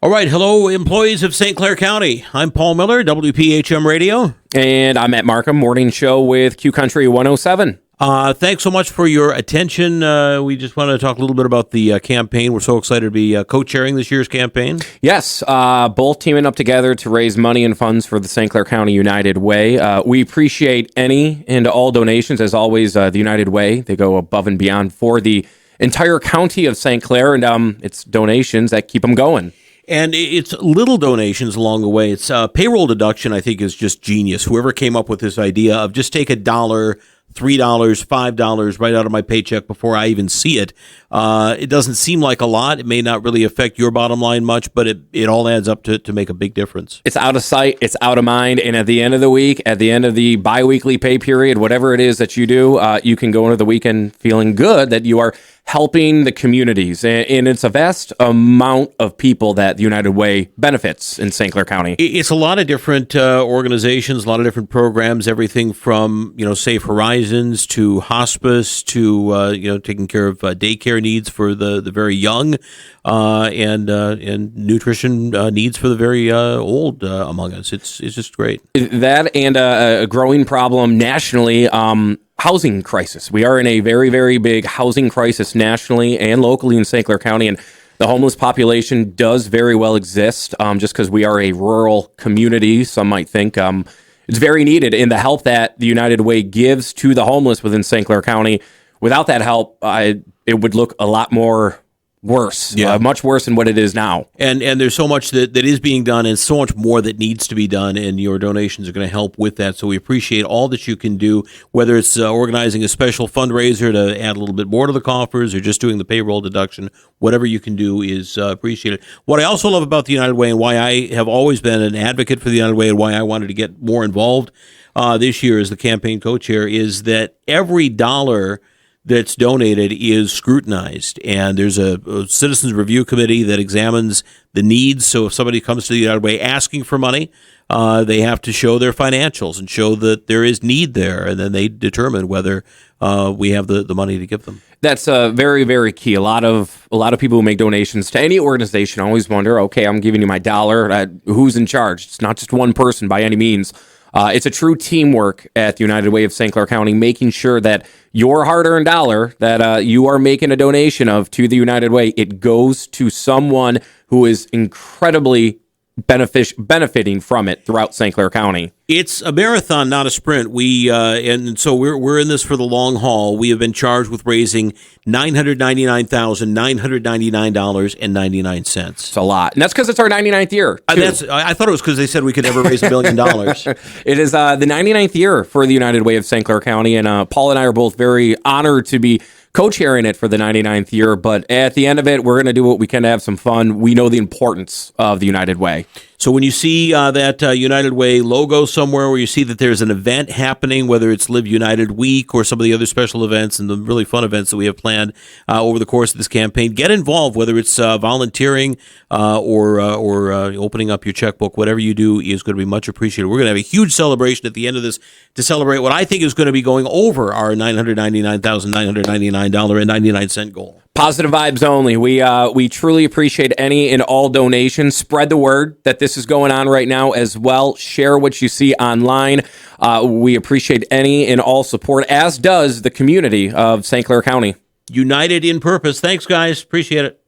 All right. Hello, employees of St. Clair County. I'm Paul Miller, WPHM Radio. And I'm Matt Markham, morning show with Q Country 107. Thanks so much for your attention. We just wanted to talk a little bit about the campaign. We're so excited to be co-chairing this year's campaign. Yes, both teaming up together to raise money and funds for the St. Clair County United Way. We appreciate any and all donations. As always, the United Way, they go above and beyond for the entire county of St. Clair, and it's donations that keep them going. And it's little donations along the way. It's payroll deduction, I think, is just genius. Whoever came up with this idea of just take $1, $3, $5 right out of my paycheck before I even see it. It doesn't seem like a lot. It may not really affect your bottom line much, but it all adds up to make a big difference. It's out of sight. It's out of mind. And at the end of the week, at the end of the biweekly pay period, whatever it is that you do, you can go into the weekend feeling good that you are helping the communities. And it's a vast amount of people that the United Way benefits in St. Clair County. It's a lot of different organizations, a lot of different programs, everything from, Safe Horizons to hospice to, taking care of daycare needs for the very young and nutrition needs for the very old among us. It's just great. That and a growing problem nationally, housing crisis. We are in a very, very big housing crisis nationally and locally in St. Clair County, and the homeless population does very well exist just because we are a rural community. Some might think it's very needed in the help that the United Way gives to the homeless within St. Clair County. Without that help, it would look a lot more worse, much worse than what it is now. And there's so much that is being done and so much more that needs to be done, and your donations are going to help with that. So we appreciate all that you can do, whether it's organizing a special fundraiser to add a little bit more to the coffers or just doing the payroll deduction. Whatever you can do is appreciated. What I also love about the United Way and why I have always been an advocate for the United Way and why I wanted to get more involved this year as the campaign co-chair is that every dollar that's donated is scrutinized, and there's a citizens review committee that examines the needs. So if somebody comes to the United Way asking for money, they have to show their financials and show that there is need there, and then they determine whether we have the money to give them. That's very, very key. A lot of people who make donations to any organization always wonder, okay, I'm giving you my dollar. Who's in charge? It's not just one person by any means. It's a true teamwork at the United Way of St. Clair County, making sure that your hard-earned dollar that you are making a donation of to the United Way, it goes to someone who is incredibly benefiting from it throughout St. Clair County. It's a marathon, not a sprint. And so we're in this for the long haul. We have been charged with raising $999,999.99. It's a lot, and that's because it's our 99th year. I thought it was because they said we could never raise $1 billion. It is the 99th year for the United Way of St. Clair County, and Paul and I are both very honored to be co-chairing it for the 99th year, but at the end of it, we're going to do what we can to have some fun. We know the importance of the United Way. So when you see that United Way logo somewhere, where you see that there's an event happening, whether it's Live United Week or some of the other special events and the really fun events that we have planned over the course of this campaign, get involved, whether it's volunteering or opening up your checkbook. Whatever you do is going to be much appreciated. We're going to have a huge celebration at the end of this to celebrate what I think is going to be going over our $999,999.99 goal. Positive vibes only. We truly appreciate any and all donations. Spread the word that this is going on right now as well. Share what you see online. We appreciate any and all support, as does the community of St. Clair County. United in purpose. Thanks, guys. Appreciate it.